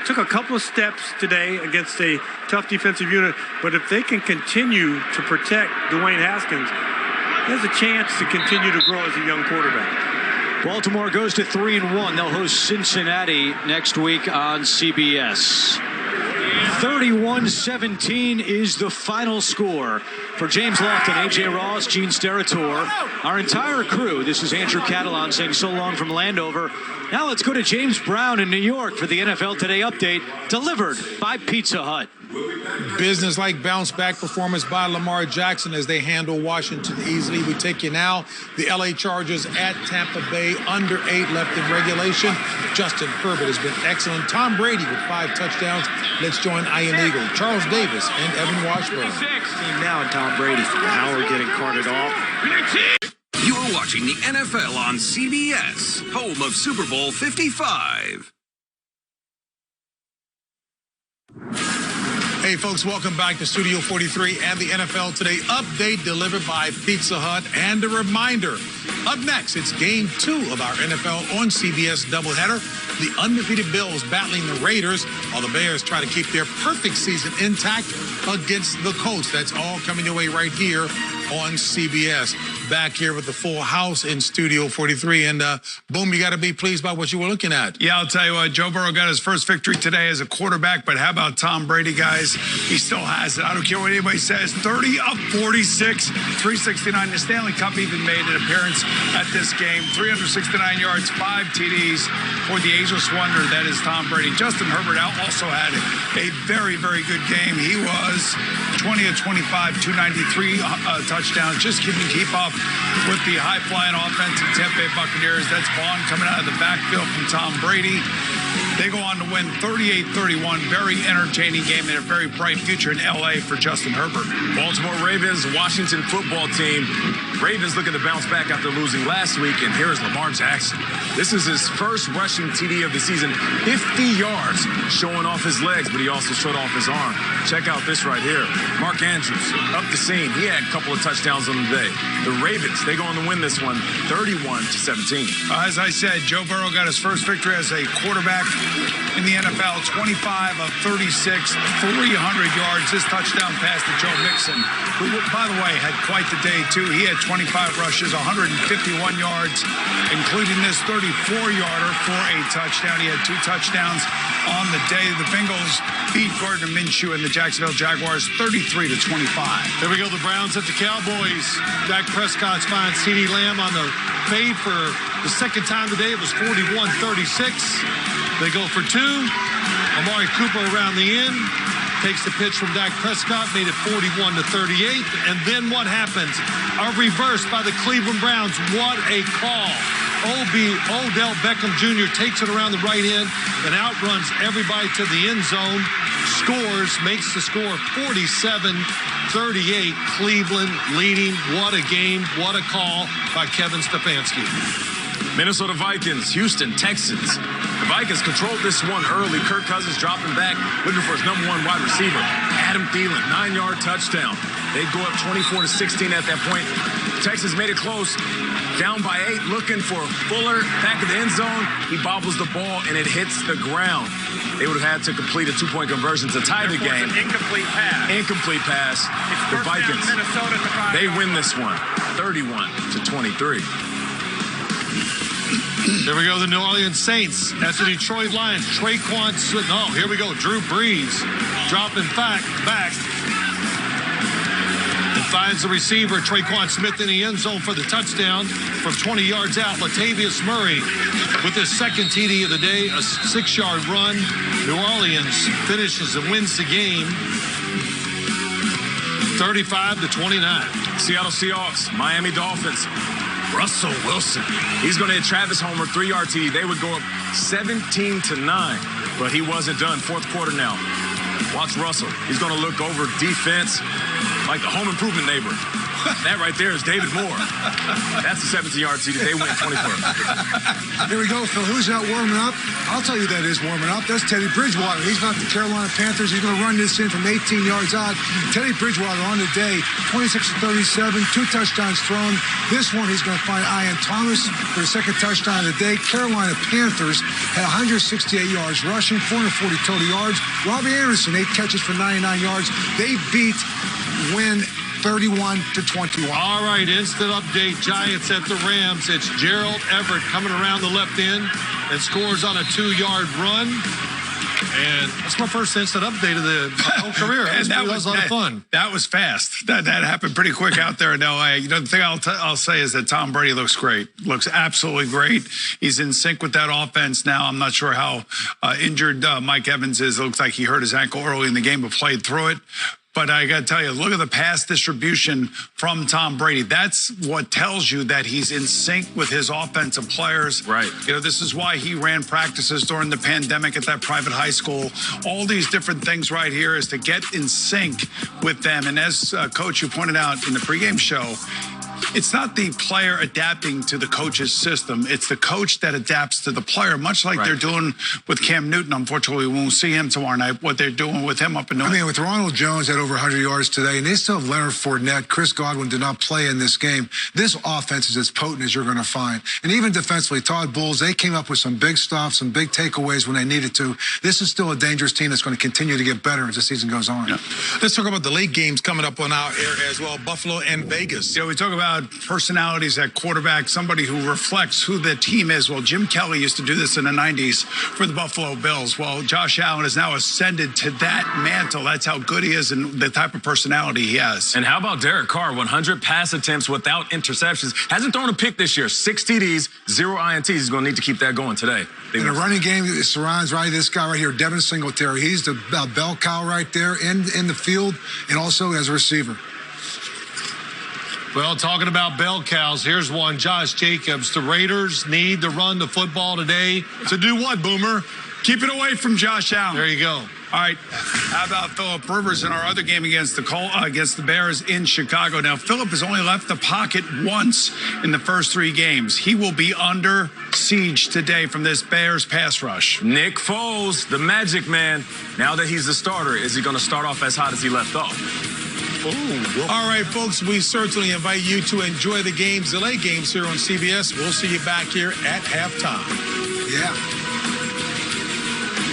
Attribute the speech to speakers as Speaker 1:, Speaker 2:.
Speaker 1: Took a couple of steps today against a tough defensive unit, but if they can continue to protect Dwayne Haskins, he has a chance to continue to grow as a young quarterback.
Speaker 2: Baltimore goes to 3-1. They'll host Cincinnati next week on CBS. 31-17 is the final score. For James Lofton, AJ Ross, Gene Steratore, our entire crew, this is Andrew Catalan saying so long from Landover. Now let's go to James Brown in New York for the NFL Today update, delivered by Pizza Hut.
Speaker 3: Business-like bounce-back performance by Lamar Jackson as they handle Washington easily. We take you now, the L.A. Chargers at Tampa Bay, under 8 left in regulation. Justin Herbert has been excellent. Tom Brady with 5 touchdowns. Let's join Ian Eagle, Charles Davis, and Evan Washburn.
Speaker 4: Team now and Tom Brady. Howard getting carted off.
Speaker 5: You're watching the NFL on CBS, home of Super Bowl 55.
Speaker 3: Hey, folks, welcome back to Studio 43 and the NFL Today update delivered by Pizza Hut. And a reminder, up next, it's Game 2 of our NFL on CBS doubleheader. The undefeated Bills battling the Raiders while the Bears try to keep their perfect season intact against the Colts. That's all coming your way right here on CBS. Back here with the full house in Studio 43. And, boom, you got to be pleased by what you were looking at.
Speaker 6: Yeah, I'll tell you what, Joe Burrow got his first victory today as a quarterback, but how about Tom Brady, guys? He still has it. I don't care what anybody says. 30 of 46, 369. The Stanley Cup even made an appearance at this game. 369 yards, 5 TDs for the ageless wonder that is Tom Brady. Justin Herbert also had a very, very good game. He was 20 of 25, 293 touchdowns. Just couldn't keep up with the high-flying offense of Tampa Bay Buccaneers. That's Vaughn coming out of the backfield from Tom Brady. They go on to win 38-31. Very entertaining game and a very bright future in L.A. for Justin Herbert.
Speaker 7: Baltimore Ravens, Washington football team. Ravens looking to bounce back after losing last week, and here is Lamar Jackson. This is his first rushing TD of the season, 50 yards, showing off his legs, but he also showed off his arm. Check out this right here. Mark Andrews up the scene. He had a couple of touchdowns on the day. The Ravens, they go on to win this one, 31-17.
Speaker 6: As I said, Joe Burrow got his first victory as a quarterback in the NFL, 25 of 36, 300 yards. This touchdown pass to Joe Mixon, who, by the way, had quite the day, too. He had 25 rushes, 151 yards, including this 34-yarder for a touchdown. He had 2 touchdowns on the day. The Bengals beat Gardner Minshew and the Jacksonville Jaguars 33-25.
Speaker 8: There we go, the Browns at the Cowboys. Dak Prescott's finds CeeDee Lamb on the fade for the second time today. It was 41-36. They go for 2. Amari Cooper around the end. Takes the pitch from Dak Prescott, made it 41-38. And then what happens? A reverse by the Cleveland Browns. What a call. Odell Beckham Jr. takes it around the right end and outruns everybody to the end zone. Scores, makes the score 47-38. Cleveland leading. What a game. What a call by Kevin Stefanski.
Speaker 7: Minnesota Vikings, Houston Texans. The Vikings controlled this one early. Kirk Cousins dropping back, looking for his #1 wide receiver. Adam Thielen, 9-yard touchdown. They go up 24-16 at that point. Texans made it close. Down by 8, looking for Fuller, back of the end zone. He bobbles the ball, and it hits the ground. They would have had to complete a 2-point conversion to tie the game.
Speaker 1: Incomplete pass.
Speaker 7: Incomplete pass. The Vikings, they win this one, 31-23.
Speaker 8: There we go, the New Orleans Saints at the Detroit Lions. Traquan Smith. Oh, here we go. Drew Brees dropping back. And finds the receiver, Traquan Smith, in the end zone for the touchdown from 20 yards out. Latavius Murray with his second TD of the day, a 6-yard run. New Orleans finishes and wins the game 35-29.
Speaker 7: Seattle Seahawks, Miami Dolphins. Russell Wilson. He's going to hit Travis Homer, 3-yard TD. They would go up 17-9, but he wasn't done. Fourth quarter now. Watch Russell. He's going to look over defense like the home improvement neighbor. That right there is David Moore. That's a 17-yard TD. They win 24.
Speaker 8: Here we go, Phil. Who's out warming up? I'll tell you that is warming up. That's Teddy Bridgewater. He's not the Carolina Panthers. He's going to run this in from 18 yards out. Teddy Bridgewater on the day, 26-37, 2 touchdowns thrown. This one, he's going to find Ian Thomas for the second touchdown of the day. Carolina Panthers had 168 yards rushing, 440 total yards. Robbie Anderson, 8 catches for 99 yards. They beat Win 31-21.
Speaker 9: All right, instant update. Giants at the Rams. It's Gerald Everett coming around the left end and scores on a 2-yard run. And that's my first instant update of the whole career.
Speaker 6: And
Speaker 9: that was a lot of fun.
Speaker 6: That was fast. That happened pretty quick out there in L.A. You know, the thing I'll say is that Tom Brady looks great. Looks absolutely great. He's in sync with that offense now. I'm not sure how injured Mike Evans is. It looks like he hurt his ankle early in the game but played through it. But I got to tell you, look at the pass distribution from Tom Brady. That's what tells you that he's in sync with his offensive players.
Speaker 7: Right.
Speaker 6: You know, this is why he ran practices during the pandemic at that private high school. All these different things right here is to get in sync with them. And as Coach, you pointed out in the pregame show, it's not the player adapting to the coach's system. It's the coach that adapts to the player, much like they're doing with Cam Newton. Unfortunately, we won't see him tomorrow night, what they're doing with him up in New York.
Speaker 8: I mean, with Ronald Jones at over 100 yards today, and they still have Leonard Fournette. Chris Godwin did not play in this game. This offense is as potent as you're going to find. And even defensively, Todd Bowles, they came up with some big stops, some big takeaways when they needed to. This is still a dangerous team that's going to continue to get better as the season goes on.
Speaker 3: Yeah. Let's talk about the late games coming up on our air as well, Buffalo and Vegas.
Speaker 6: You know, we talk about personalities at quarterback, somebody who reflects who the team is. Well, Jim Kelly used to do this in the 90s for the Buffalo Bills. Well, Josh Allen has now ascended to that mantle. That's how good he is and the type of personality he has.
Speaker 7: And how about Derek Carr? 100 pass attempts without interceptions. Hasn't thrown a pick this year. 6 TDs, 0 INTs. He's going to need to keep that going today.
Speaker 8: In a running game, it surrounds this guy right here, Devin Singletary. He's the bell cow right there in the field and also as a receiver.
Speaker 9: Well, talking about bell cows, here's one. Josh Jacobs. The Raiders need to run the football today. To do what, Boomer?
Speaker 6: Keep it away from Josh Allen.
Speaker 9: There you go.
Speaker 6: All right. How about Phillip Rivers in our other game against the Bears in Chicago? Now, Phillip has only left the pocket once in the first 3 games. He will be under siege today from this Bears pass rush.
Speaker 7: Nick Foles, the magic man. Now that he's the starter, is he going to start off as hot as he left off?
Speaker 3: All right, folks, we certainly invite you to enjoy the games, the late games here on CBS. We'll see you back here at halftime.
Speaker 8: Yeah.